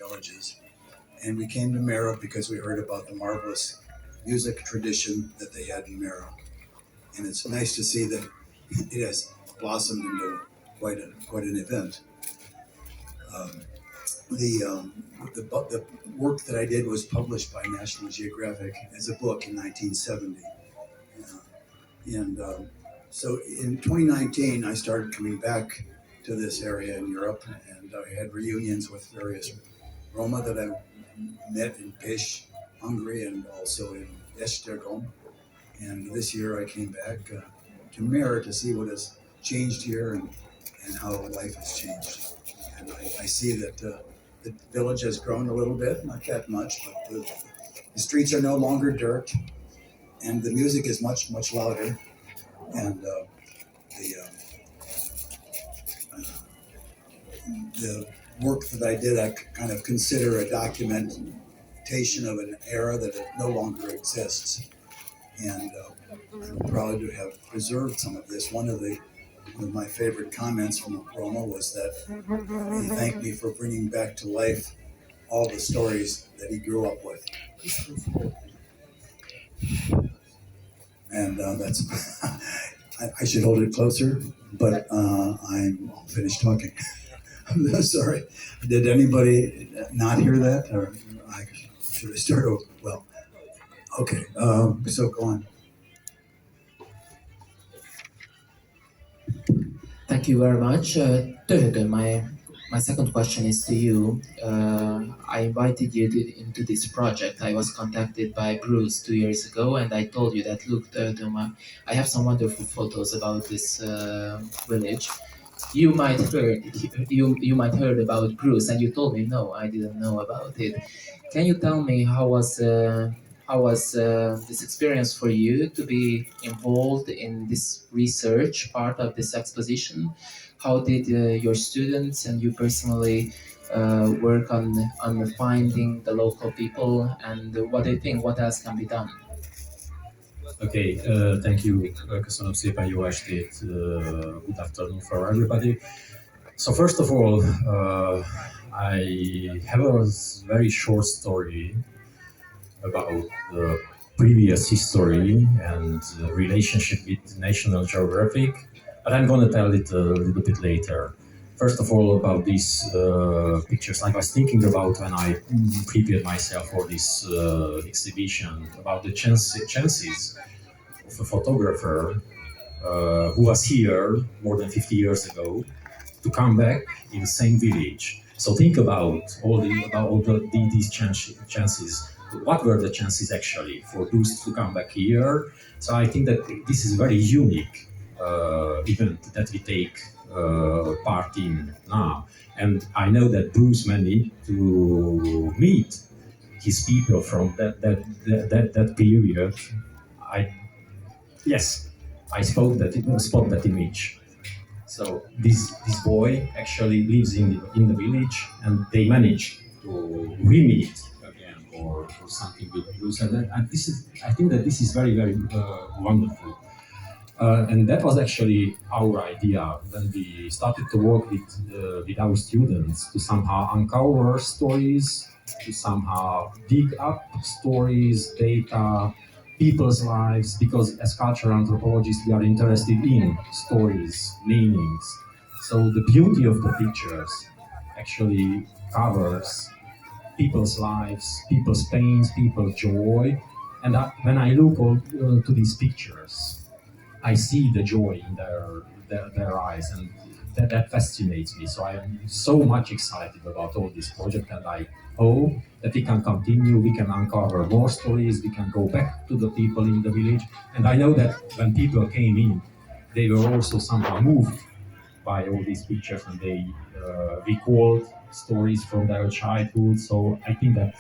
villages. And we came to Méra because we heard about the marvelous music tradition that they had in Méra. And it's nice to see that it has blossomed into quite an event. The work that I did was published by National Geographic as a book in 1970. So in 2019, I started coming back to this area in Europe, and I had reunions with various Roma that I met in Pécs, Hungary, and also in Esztergom. And this year I came back to Méra to see what has changed here and how life has changed. And I see that the village has grown a little bit, not that much, but the streets are no longer dirt, and the music is much, much louder. And the work that I did, I kind of consider a documentation of an era that no longer exists. And I'm proud to have preserved some of this. One of my favorite comments from Roma was that he thanked me for bringing back to life all the stories that he grew up with. And that's, I should hold it closer, but I'm finished talking. I'm sorry. Did anybody not hear that? Or should I start over? Well, okay, so go on. Thank you very much. Töhötöm, my second question is to you. I invited you into this project. I was contacted by Bruce 2 years ago, and I told you that, look, Töhötöm, I have some wonderful photos about this village. You might heard about Bruce, and you told me no, I didn't know about it. Can you tell me how was this experience for you to be involved in this research part of this exposition? How did your students and you personally work on finding the local people, and what do you think? What else can be done? Okay, thank you. Köszönöm szépen, jó estét. Good afternoon for everybody. So first of all, I have a very short story about the previous history and the relationship with National Geographic, but I'm going to tell it a little bit later. First of all, about these pictures, I was thinking about when I prepared myself for this exhibition, about the chances of a photographer who was here more than 50 years ago to come back in the same village. So think about these chances. What were the chances actually for those to come back here? So I think that this is a very unique event that we take part in now. And I know that Bruce managed to meet his people from that period. I spot that image. So this boy actually lives in the village, and they managed to re-meet again or something with Bruce. And I think that this is very, very wonderful. And that was actually our idea when we started to work with our students to somehow uncover stories, to somehow dig up stories, data, people's lives, because as cultural anthropologists we are interested in stories, meanings. So the beauty of the pictures actually covers people's lives, people's pains, people's joy. And when I look to these pictures, I see the joy in their eyes, and that fascinates me. So I am so much excited about all this project, and I hope that we can continue, we can uncover more stories, we can go back to the people in the village. And I know that when people came in, they were also somehow moved by all these pictures, and they recalled stories from their childhood. So I think that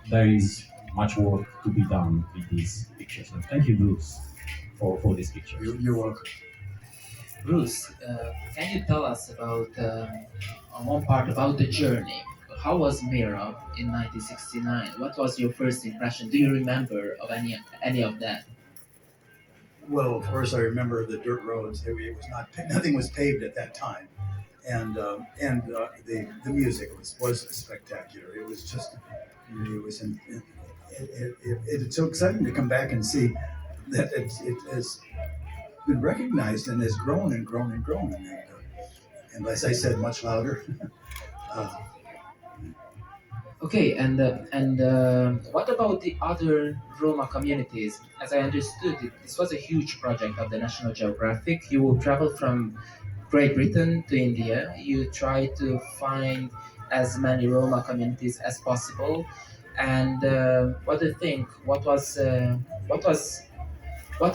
there is much work to be done with these pictures. And thank you, Bruce, for this picture. You're welcome. Bruce, can you tell us about on one part about the journey? How was Méra in 1969? What was your first impression? Do you remember of any of that? Well, of course, I remember the dirt roads. It was not, nothing was paved at that time, the music was spectacular. It was just it's so exciting to come back and see that it has been recognized and has grown and grown and grown. And as I said, much louder. uh, Okay, and what about the other Roma communities? As I understood it, this was a huge project of the National Geographic. You will travel from Great Britain to India. You try to find as many Roma communities as possible. And what do you think? What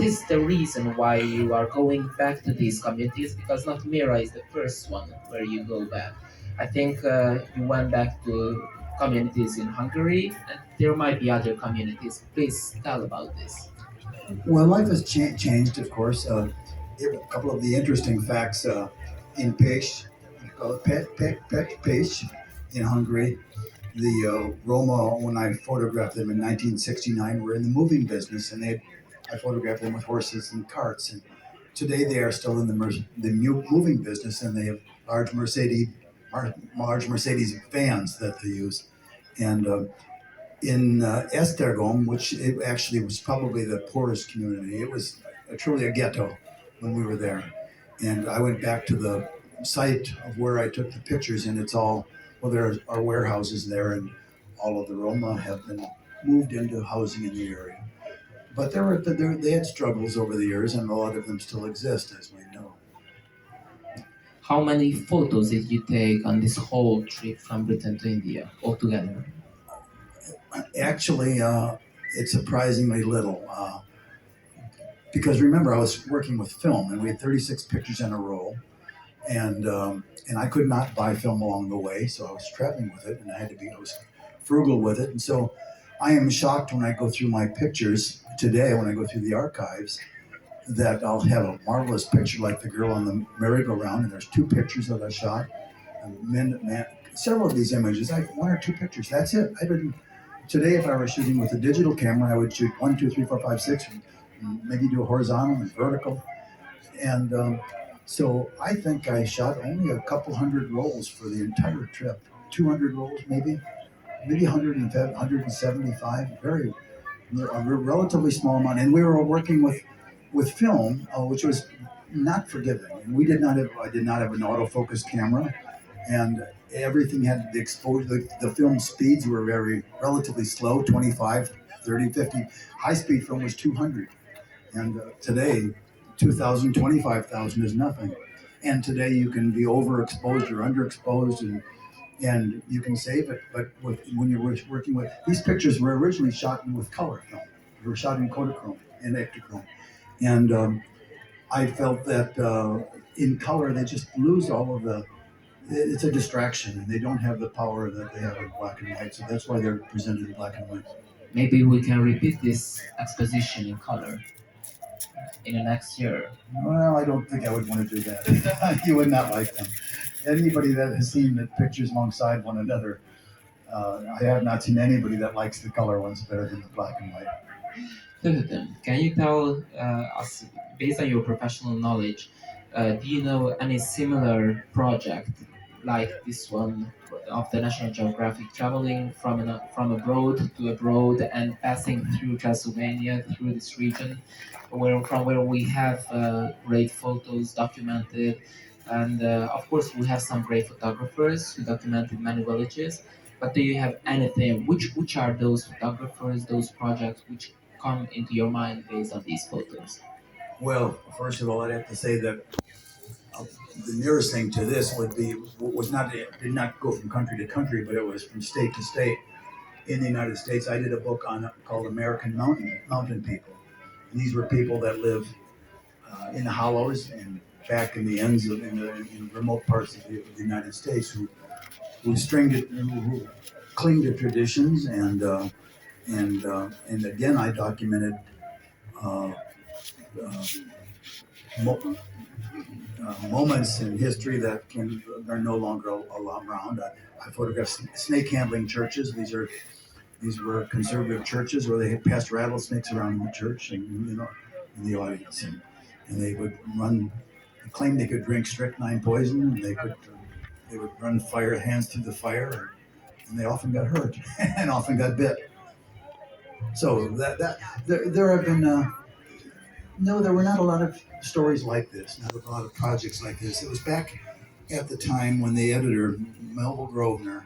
is the reason why you are going back to these communities? Because not Méra is the first one where you go back. I think you went back to communities in Hungary, and there might be other communities. Please tell about this. well, life has changed, of course. A couple of the interesting facts in Pécs, we call it Pécs in Hungary. The Roma, when I photographed them in 1969, were in the moving business, and I photographed them with horses and carts. And today they are still in the moving business, and they have large Mercedes vans that they use. And in Esztergom, which it actually was probably the poorest community, it was truly a ghetto when we were there. And I went back to the site of where I took the pictures, and it's all, well, there are warehouses there, and all of the Roma have been moved into housing in the area. But they had struggles over the years, and a lot of them still exist, as we know. How many photos did you take on this whole trip from Britain to India altogether? Actually, it's surprisingly little. Because remember, I was working with film, and we had 36 pictures in a roll, and I could not buy film along the way, so I was traveling with it, and I was frugal with it, and so I am shocked when I go through my pictures today, when I go through the archives, that I'll have a marvelous picture like the girl on the merry-go-round, and there's two pictures that I shot, and several of these images, one or two pictures, that's it. Today, if I were shooting with a digital camera, I would shoot 1, 2, 3, 4, 5, 6, and maybe do a horizontal and vertical. And so I think I shot only a couple hundred rolls for the entire trip. 200 rolls, maybe 175. A relatively small amount. And we were working with film, which was not forgiving. And I did not have an autofocus camera, and everything had the exposure. The film speeds were relatively slow, 25, 30, 50. High speed film was 200. And today, 2,000, 25,000 is nothing. And today you can be overexposed or underexposed, and you can save it. But when you're working with, these pictures were originally shot with color film. They were shot in Kodachrome and Ektachrome. And I felt that in color, they just lose all of it's a distraction, and they don't have the power that they have in black and white. So that's why they're presented in black and white. Maybe we can repeat this exposition in color in the next year. Well, I don't think I would want to do that. You would not like them. Anybody that has seen the pictures alongside one another, I have not seen anybody that likes the color ones better than the black and white. Töhötöm, can you tell us, based on your professional knowledge, do you know any similar project like this one of the National Geographic, traveling from abroad to abroad and passing through Transylvania, through this region, from where we have great photos documented, and of course we have some great photographers who documented many villages. But do you have anything? Which are those photographers, those projects which come into your mind based on these photos? Well, first of all, I'd have to say that the nearest thing to this did not go from country to country, but it was from state to state. In the United States, I did a book called American Mountain People. And these were people that live in the hollows and back in the ends in remote parts of the United States who cling to traditions, and again I documented moments in history that are no longer around. I photographed snake handling churches. These were conservative churches where they had passed rattlesnakes around the church and in the audience, and they would claim they could drink strychnine poison, and they could they would run fire hands through the fire, and they often got hurt and often got bit. So there have been no, there were not a lot of stories like this, not a lot of projects like this. It was back at the time when the editor Melville Grosvenor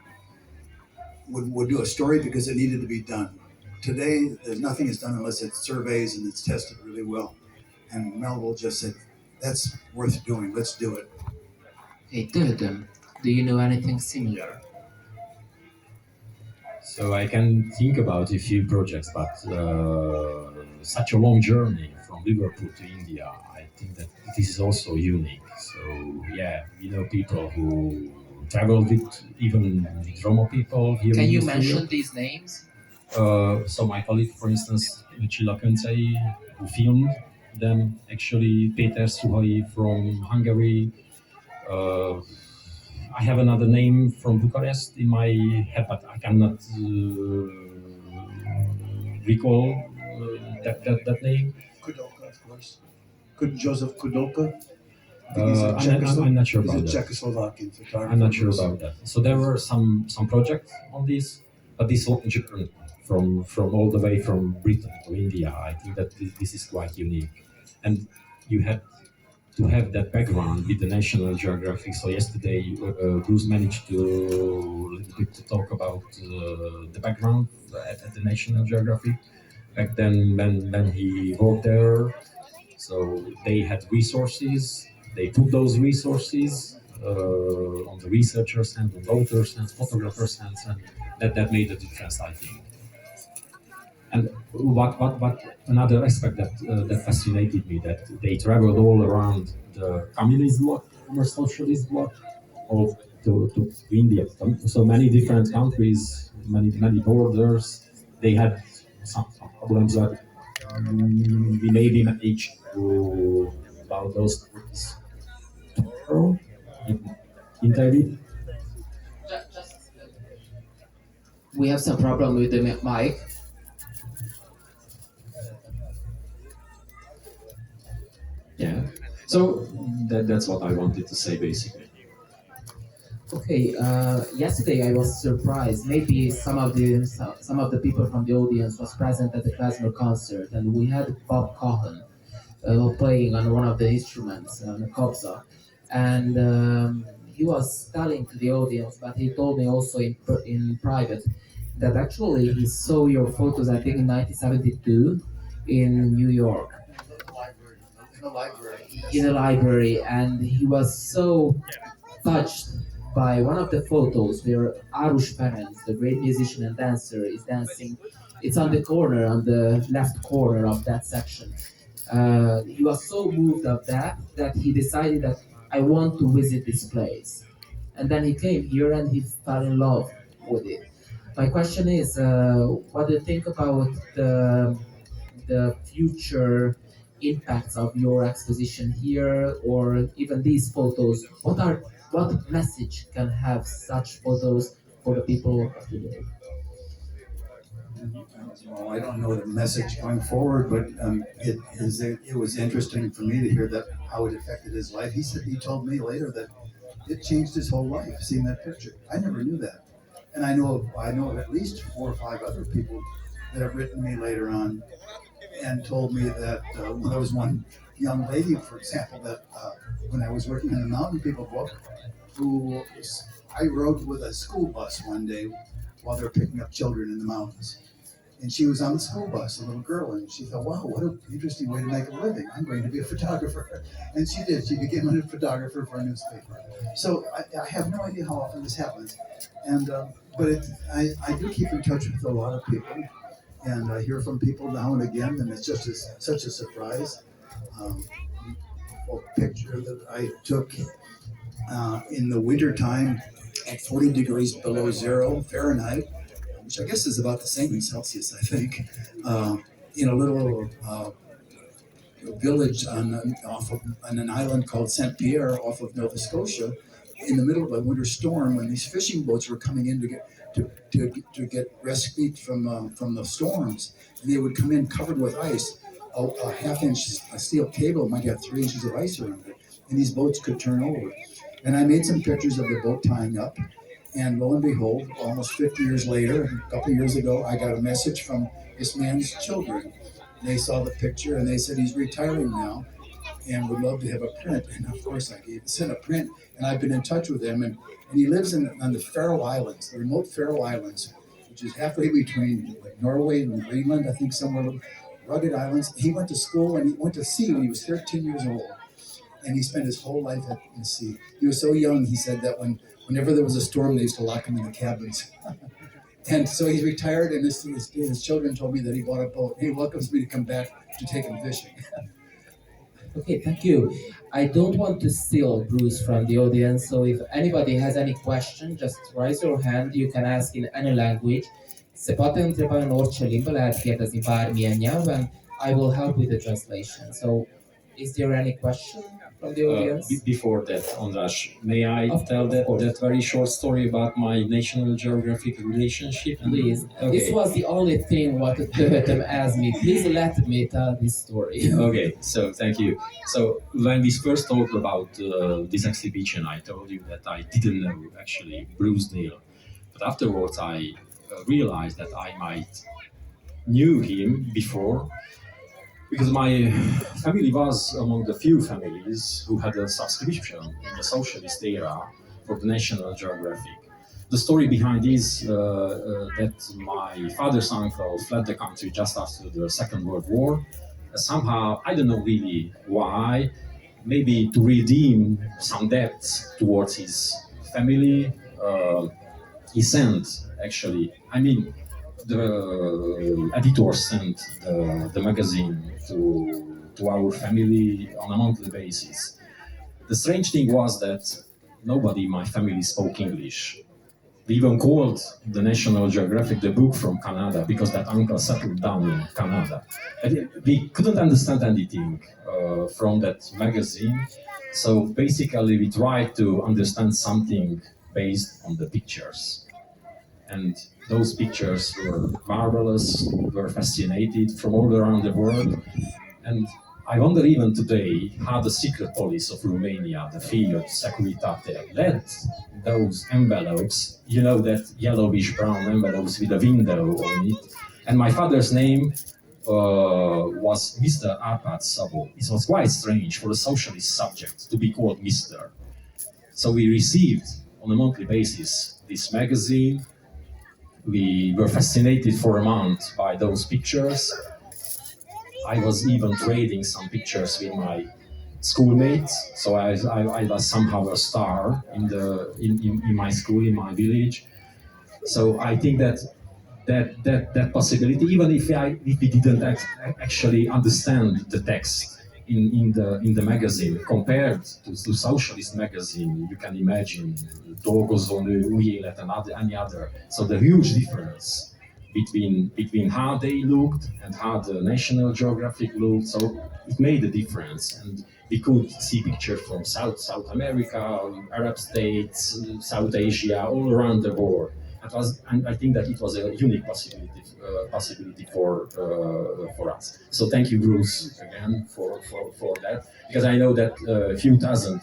would do a story because it needed to be done. Today, there's nothing is done unless it surveys and it's tested really well. And Melville just said, "That's worth doing. Let's do it." Hey, Töhötöm, do you know anything similar? So I can think about a few projects, but such a long journey from Liverpool to India, I think that this is also unique. So yeah, we know people who traveled with even Roma people here. Can in you East mention Europe. these names? So my colleague, for instance, Csilla Köncei, who filmed them, actually Péter Suhai from Hungary. I have another name from Bucharest in my head, but I cannot recall that name. Kudelka, of course. Joseph Kudelka. I'm not sure He's about a that. Czechoslovakian photographer. I'm not sure about that. So there were some projects on this, but this was different from all the way from Britain to India. I think that this is quite unique, and you had to have that background with the National Geographic. So yesterday, Bruce managed to a little bit to talk about the background at the National Geographic. Back then, when he worked there, so they had resources. They put those resources on the researchers' hands, on the authors' hands, photographers' hands, and that made a difference, I think. And what another aspect that fascinated me, that they traveled all around the communist bloc, or socialist bloc, or to India. So many different countries, many borders. They had some problems that we maybe managed to about those topics tomorrow in David. We have some problem with the mic. Yeah. So that's what I wanted to say basically. Okay, yesterday I was surprised. Maybe some of the people from the audience was present at the Klezmer concert, and we had Bob Cohen playing on one of the instruments, on the kobza, and he was telling to the audience, but he told me also in private that actually he saw your photos, I think in 1972 in New York. In a library, and he was so touched by one of the photos where Arus Ferenc, the great musician and dancer, is dancing. It's on the corner, on the left corner of that section. He was so moved of that he decided that I want to visit this place. And then he came here and he fell in love with it. My question is, what do you think about the future impacts of your exposition here, or even these photos? What message can have such photos for the people of today? Well, I don't know the message going forward, but it was interesting for me to hear that how it affected his life. He told me later that it changed his whole life seeing that picture. I never knew that, and I know of at least 4 or 5 other people that have written me later on and told me that there was one young lady, for example, that when I was working in the Mountain People book, I rode with a school bus one day while they were picking up children in the mountains. And she was on the school bus, a little girl, and she thought, wow, what an interesting way to make a living. I'm going to be a photographer. And she did. She became a photographer for a newspaper. So I have no idea how often this happens. And but I do keep in touch with a lot of people, and I hear from people now and again, and it's just such a surprise. A picture that I took in the wintertime at 40 degrees below zero Fahrenheit, which I guess is about the same in Celsius, I think, in a little village on an island called Saint Pierre off of Nova Scotia, in the middle of a winter storm when these fishing boats were coming in to get rescued from the storms, and they would come in covered with ice. A half-inch steel cable might have 3 inches of ice around it, and these boats could turn over. And I made some pictures of the boat tying up. And lo and behold, almost 50 years later, a couple of yeyears ago, I got a message from this man's children. They saw the picture and they said he's retiring now and would love to have a print. And of course, I sent a print, and I've been in touch with him. And he lives on the Faroe Islands, the remote Faroe Islands, which is halfway between like Norway and Greenland, I think, somewhere, rugged islands. He went to school and he went to sea when he was 13 years old. And he spent his whole life at the sea. He was so young, he said that whenever there was a storm, they used to lock him in the cabins. And so he's retired, and his children told me that he bought a boat. He welcomes me to come back to take him fishing. Okay, thank you. I don't want to steal Bruce from the audience, so if anybody has any question, just raise your hand. You can ask in any language. Se poate întreba în orice limbă, lehet kérdezni bármilyen nyelven. I will help with the translation. So, is there any question from the audience? Before that, András, may I tell that very short story about my National Geographic relationship? Please. Okay. This was the only thing what Töhötöm asked me. Please let me tell this story. Okay, so thank you. So when we first talked about this exhibition, I told you that I didn't know actually Bruce Dale. But afterwards I realized that I might knew him before, because my family was among the few families who had a subscription in the socialist era for the National Geographic. The story behind is that my father's uncle fled the country just after the Second World War. Somehow, I don't know really why, maybe to redeem some debts towards his family, he sent, actually, the editor sent the magazine to our family on a monthly basis. The strange thing was that nobody in my family spoke English. We even called the National Geographic the book from Canada because that uncle settled down in Canada. And we couldn't understand anything from that magazine. So basically we tried to understand something based on the pictures. And those pictures were marvelous, were fascinated from all around the world. And I wonder even today how the secret police of Romania, the Fiat Securitate, let those envelopes, you know, that yellowish brown envelopes with a window on it. And my father's name was Mr. Arpad Szabó. It was quite strange for a socialist subject to be called Mr. So we received on a monthly basis this magazine. We were fascinated for a month by those pictures. I was even trading some pictures with my schoolmates, so I was somehow a star in my school, in my village. So I think that possibility, even if we didn't actually understand the text in the magazine compared to socialist magazine, you can imagine Dolgozónő, Új Élet, and any other. So the huge difference between how they looked and how the National Geographic looked, so it made a difference. And we could see pictures from South America, Arab states, South Asia, all around the world. And I think that it was a unique possibility for us. So thank you, Bruce, again for that, because I know that a few thousand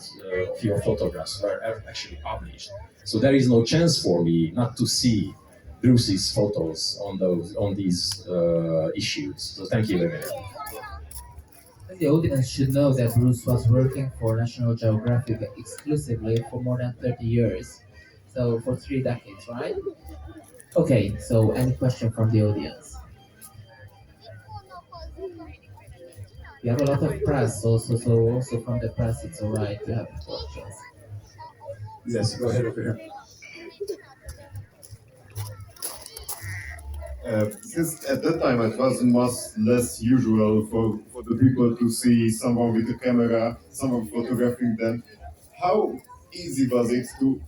of your photographs were actually published. So there is no chance for me not to see Bruce's photos on these issues. So thank you again. The audience should know that Bruce was working for National Geographic exclusively for more than 30 years. So for 3 decades, right? Okay, so any question from the audience? We have a lot of press also, so also from the press it's alright to have questions. Yes, go ahead over here. Since at that time it was much less usual for the people to see someone with a camera, someone photographing them, how easy was it to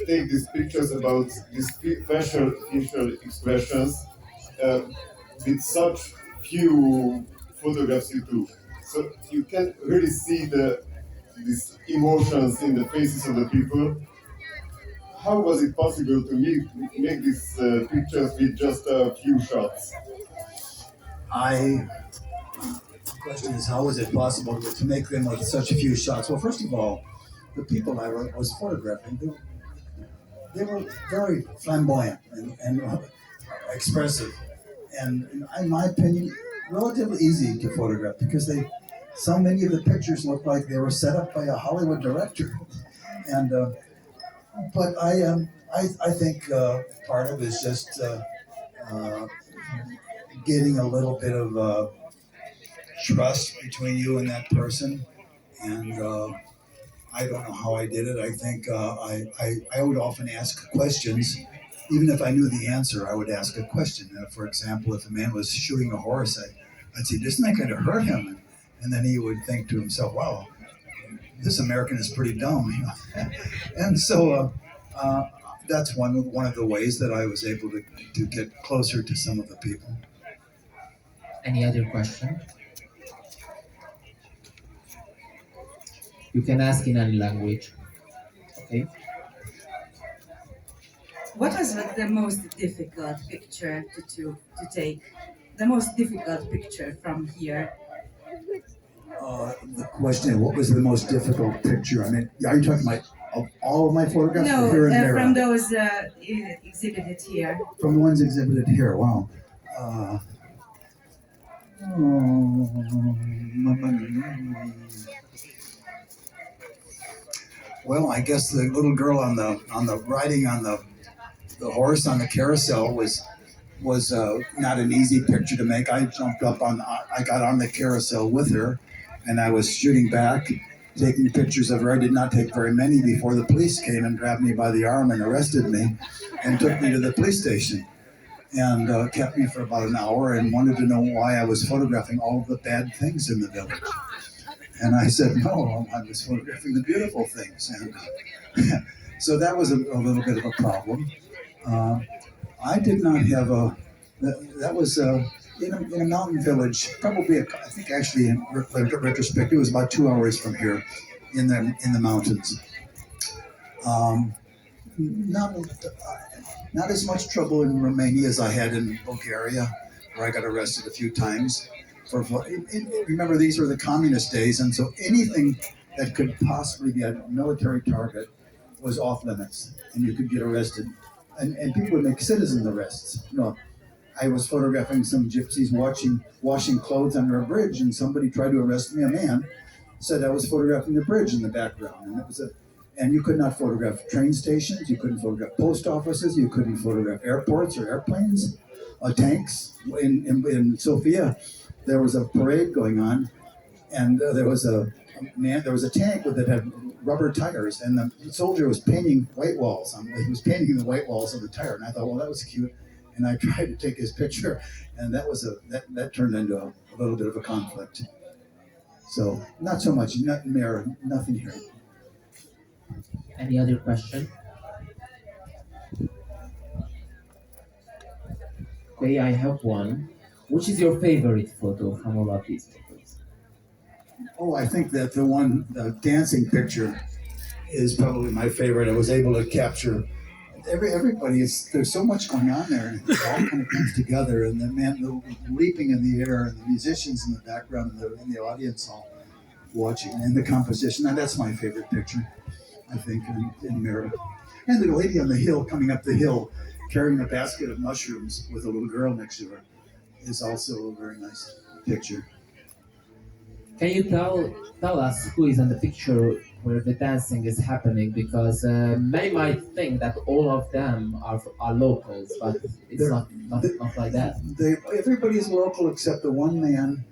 take these pictures about these facial expressions with such few photographs you took? So you can really see these emotions in the faces of the people. How was it possible to make these pictures with just a few shots? The question is, how was it possible to make them with such a few shots? Well, first of all, the people I was photographing, they were very flamboyant and expressive, and in my opinion, relatively easy to photograph because so many of the pictures looked like they were set up by a Hollywood director, and but I think part of it is just getting a little bit of trust between you and that person, and I don't know how I did it. I think I would often ask questions. Even if I knew the answer, I would ask a question. For example, if a man was shooting a horse, I'd say, "Isn't that going to hurt him?" And then he would think to himself, "Wow, this American is pretty dumb." You know? And so that's one of the ways that I was able to get closer to some of the people. Any other question? You can ask in any language. Okay. What was the most difficult picture to take? The most difficult picture from here? The question, what was the most difficult picture? I mean, are you talking about of all of my photographs? No, or here in Méra? from those exhibited here. From the ones exhibited here, wow. Well, I guess the little girl on the riding on the horse on the carousel was not an easy picture to make. I jumped up I got on the carousel with her, and I was shooting back, taking pictures of her. I did not take very many before the police came and grabbed me by the arm and arrested me and took me to the police station and kept me for about an hour and wanted to know why I was photographing all of the bad things in the village. And I said, no, I was photographing the beautiful things. And so that was a little bit of a problem. I did not have that was in a mountain village, probably, I think actually in retrospect, it was about 2 hours from here in the mountains. Not as much trouble in Romania as I had in Bulgaria, where I got arrested a few times. Remember, these were the communist days, and so anything that could possibly be a military target was off limits, and you could get arrested. And people would make citizen arrests. You know, I was photographing some gypsies washing clothes under a bridge, and somebody tried to arrest me. A man said I was photographing the bridge in the background, and you could not photograph train stations, you couldn't photograph post offices, you couldn't photograph airports or airplanes, tanks. In Sofia, there was a parade going on, and there was a tank that had rubber tires, and the soldier was painting white walls. He was painting the white walls of the tire, and I thought, well, that was cute. And I tried to take his picture, and that turned into a little bit of a conflict. So not so much, not in Méra, nothing here. Any other question? Okay, I have one. Which is your favorite photo from all of these photos? Oh, I think that the dancing picture is probably my favorite. I was able to capture everybody. There's so much going on there, and it all kind of comes together. And the leaping in the air, and the musicians in the background, and the audience all watching, and the composition. And that's my favorite picture, I think, in Méra. And the lady on the hill, coming up the hill, carrying a basket of mushrooms with a little girl next to her, is also a very nice picture. Can you tell us who is in the picture where the dancing is happening? Because many might think that all of them are locals, but it's not like that. Everybody's local except the one man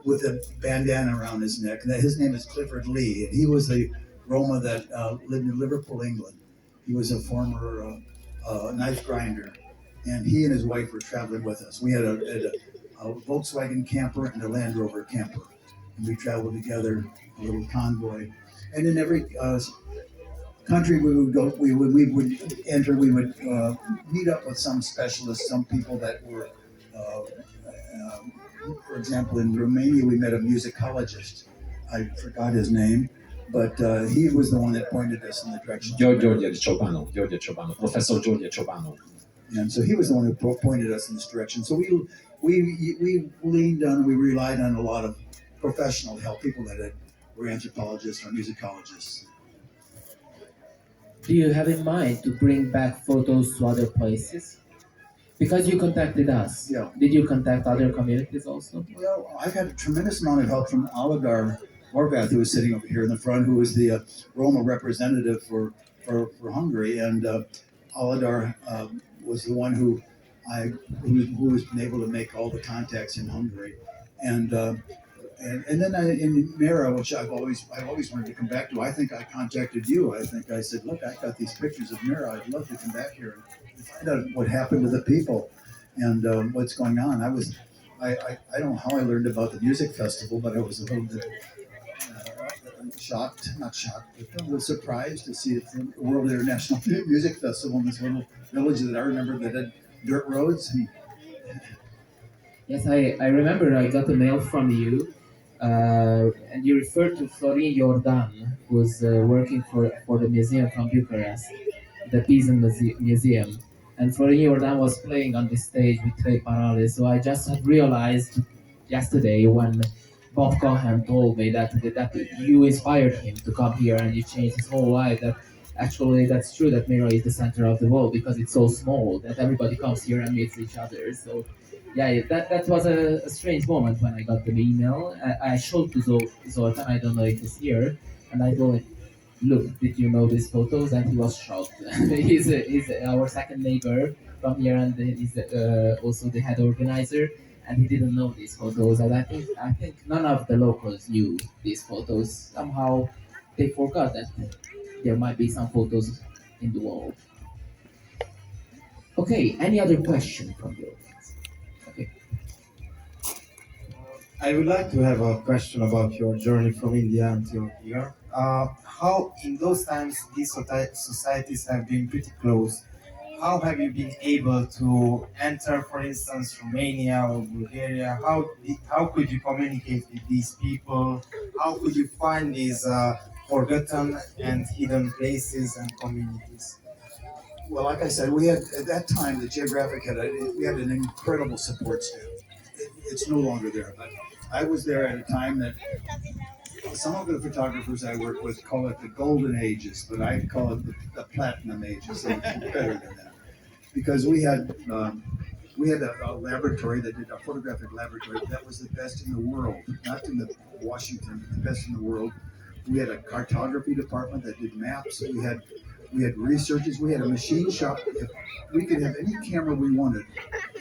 with a bandana around his neck. His name is Clifford Lee, and he was the Roma that lived in Liverpool, England. He was a former knife grinder, and he and his wife were traveling with us. We had a Volkswagen camper and a Land Rover camper, and we traveled together, a little convoy. And in every country we would go, we would meet up with some specialists, some people that were, for example, in Romania we met a musicologist. I forgot his name, but he was the one that pointed us in the direction. György Csobánov, Professor György Csobánov. And so he was the one who pointed us in this direction. So we relied on a lot of professional help, people that were anthropologists or musicologists. do you have in mind to bring back photos to other places? Because you contacted us. Yeah. Did you contact other communities also? Well, I've had a tremendous amount of help from Alidar Morvath, who is sitting over here in the front, who is the Roma representative for Hungary, and Alidar was the one who has been able to make all the contacts in Hungary, and then in Méra, which I've always wanted to come back to. I think I contacted you. I think I said, look, I got these pictures of Méra. I'd love to come back here and find out what happened to the people and what's going on. I don't know how I learned about the music festival, but I was a little bit not shocked, but a little surprised to see it's the World International Music Festival in this little village that I remember that had dirt roads. And Yes, I remember I got a mail from you, and you referred to Florin Jordan, who's working for the museum from Bucharest, the Museum. And Florin Jordan was playing on the stage with Trey Parale, so I just had realized yesterday when Bob Cohen told me that you inspired him to come here and you changed his whole life, that actually that's true, that Méra is the center of the world because it's so small that everybody comes here and meets each other. So yeah, that was a strange moment when I got the email. I showed to Zoltan, I don't know if he's here, and I told him, look, did you know these photos? And he was shocked. He's our second neighbor from here, and he's also the head organizer, and he didn't know these photos. And I think none of the locals knew these photos. Somehow they forgot that there might be some photos in the wall. Okay, any other question from the audience? Okay. I would like to have a question about your journey from India until here. How, in those times, these societies have been pretty close. How have you been able to enter, for instance, Romania or Bulgaria? How could you communicate with these people? How could you find these forgotten and hidden places and communities? well, like I said, we had at that time the Geographic we had an incredible support staff. It's no longer there, but I was there at a time that some of the photographers I work with call it the golden ages, but I call it the platinum ages. They're better than that because we had a laboratory that did a photographic laboratory that was the best in the world, not in the Washington, but the best in the world. We had a cartography department that did maps. We had researchers. We had a machine shop. We could have any camera we wanted,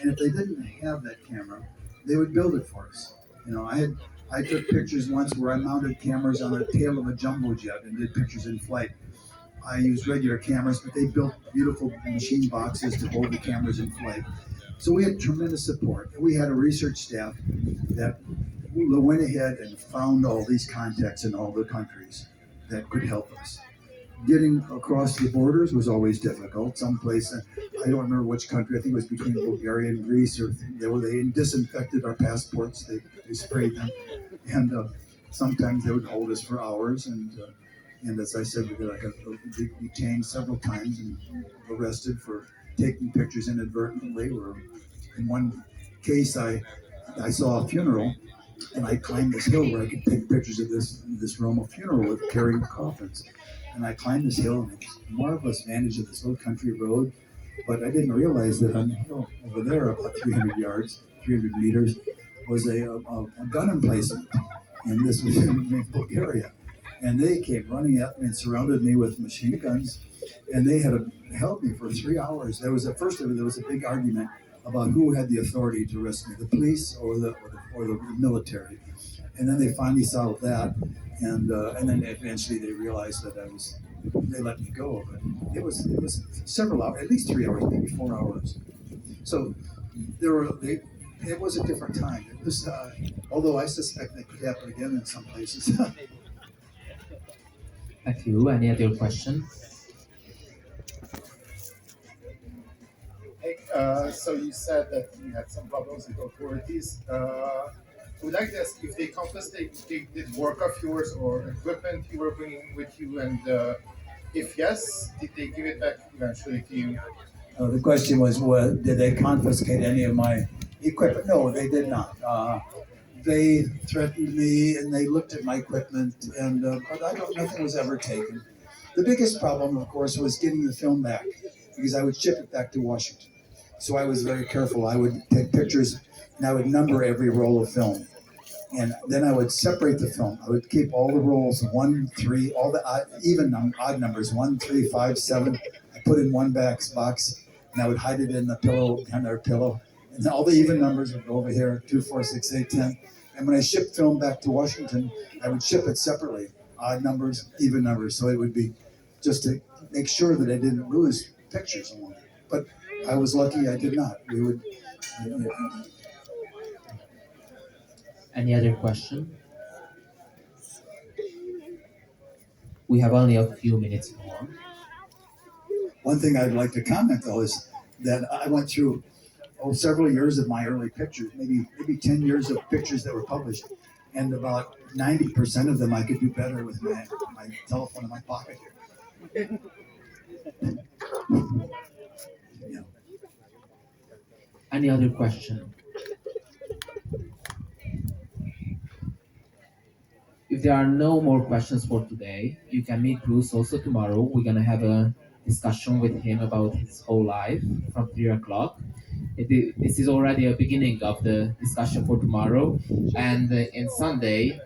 and if they didn't have that camera, they would build it for us. You know, I took pictures once where I mounted cameras on the tail of a jumbo jet and did pictures in flight. I used regular cameras, but they built beautiful machine boxes to hold the cameras in flight. So we had tremendous support. We had a research staff that went ahead and found all these contacts in all the countries that could help us. Getting across the borders was always difficult. Some place, I don't remember which country, I think it was between Bulgaria and Greece, or they disinfected our passports, they sprayed them. And sometimes they would hold us for hours. And as I said, we got detained several times and arrested for taking pictures inadvertently. Or in one case, I saw a funeral, and I climbed this hill where I could take pictures of this Roma funeral with carrying coffins. And I climbed this hill, and it's a marvelous vantage of this little country road. But I didn't realize that on the hill over there, about 300 meters, was a gun emplacement. And this was in Bulgaria. And they came running at me and surrounded me with machine guns. And they had held me for 3 hours. There was a big argument about who had the authority to arrest me, the police or the military. And then they finally solved that, and then eventually they realized that they let me go. But it was several hours, at least 3 hours, maybe 4 hours. So it was a different time. It was, although I suspect that could happen again in some places. Thank you. Any other question? Hey, so you said that you had some problems with authorities. Would like to ask if they confiscated work of yours or equipment you were bringing with you, and if yes, did they give it back eventually to you? The question was, did they confiscate any of my equipment? No, they did not. They threatened me, and they looked at my equipment, and but nothing was ever taken. The biggest problem, of course, was getting the film back because I would ship it back to Washington. So I was very careful. I would take pictures and I would number every roll of film. And then I would separate the film. I would keep all the rolls, 1, 3, all the odd numbers, 1, 3, 5, 7. I put in one box, and I would hide it in the pillow, under a pillow. And all the even numbers would go over here, 2, 4, 6, 8, 10. And when I shipped film back to Washington, I would ship it separately, odd numbers, even numbers. So it would be just to make sure that I didn't lose pictures along it. But I was lucky I did not. We would. Any other question? We have only a few minutes more. One thing I'd like to comment, though, is that I went through several years of my early pictures, maybe 10 years of pictures that were published, and about 90% of them I could do better with my telephone in my pocket here. Yeah. Any other question? If there are no more questions for today, you can meet Bruce also tomorrow. We're gonna have a discussion with him about his whole life from 3 o'clock. This is already a beginning of the discussion for tomorrow, and in Sunday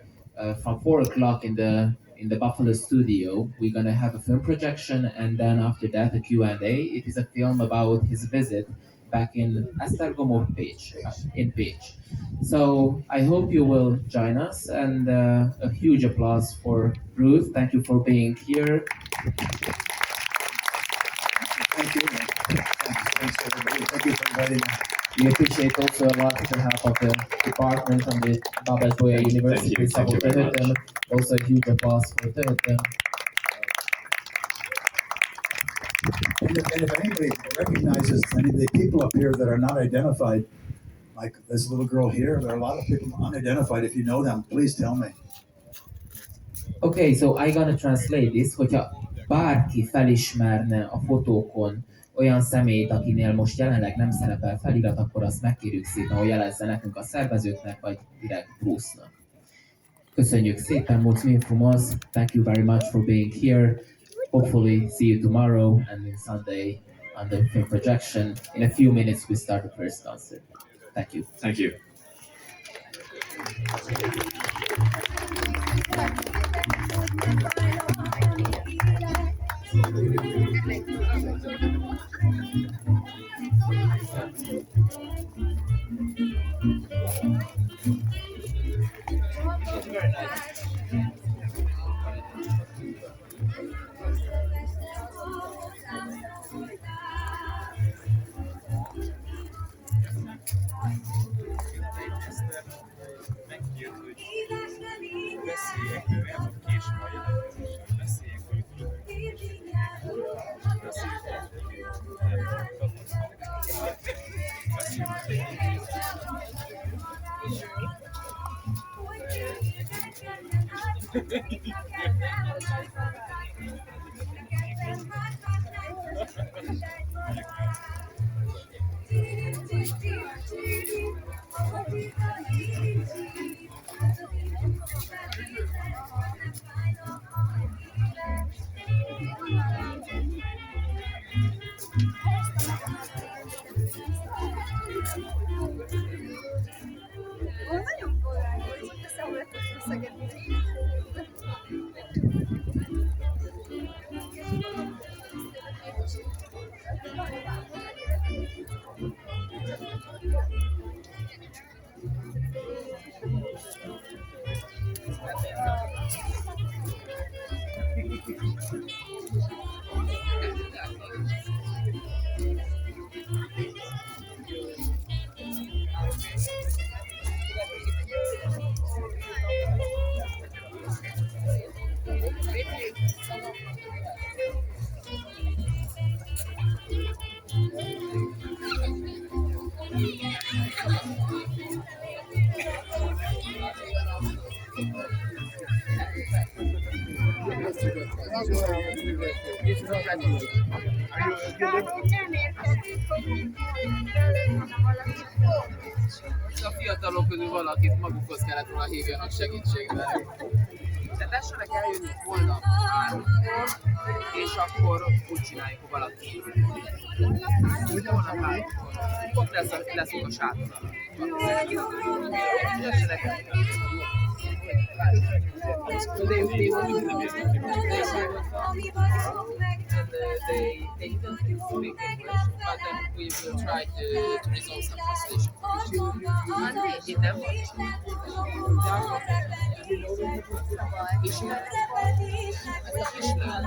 from 4 o'clock in the Buffalo studio, we're gonna have a film projection, and then after that a Q&A. It is a film about his visit back in Esztergom Pécs, in Pécs. So I hope you will join us, and a huge applause for Ruth. Thank you for being here. Thank you. Thanks to everybody. Thank you for inviting me. We appreciate also a lot the help of the department from the Babes Bolyai University, Szabó Töhötöm. Also a huge applause for Töhötöm. And if anybody recognizes any of the people up here that are not identified, like this little girl here, there are a lot of people unidentified. If you know them, please tell me. Okay, so I'm gonna translate this, hogyha bárki felismerne a fotókon olyan személyt, akinél most jelenleg nem szerepel felirat, akkor azt megkérjük szépen, hogy jelezze nekünk a szervezőknek, vagy direkt Bruce-nak. Köszönjük szépen, mulțumim frumos. Thank you very much for being here. Hopefully see you tomorrow and on Sunday on the film projection. In a few minutes we start the first concert. Thank you. Thank you. A fiatalok közül valakit magukhoz kellett volna hívjanak segítségre. Tehát tessenek eljönni holnap 3-kor, és akkor úgy csináljuk, hogy valaki. Holnap 3-kor. Ott leszünk a sátor alatt. Tessenek eljönni. They will be and they don't speak English, but then we will try to resolve some translation. Itt nem van. És ez a kislány.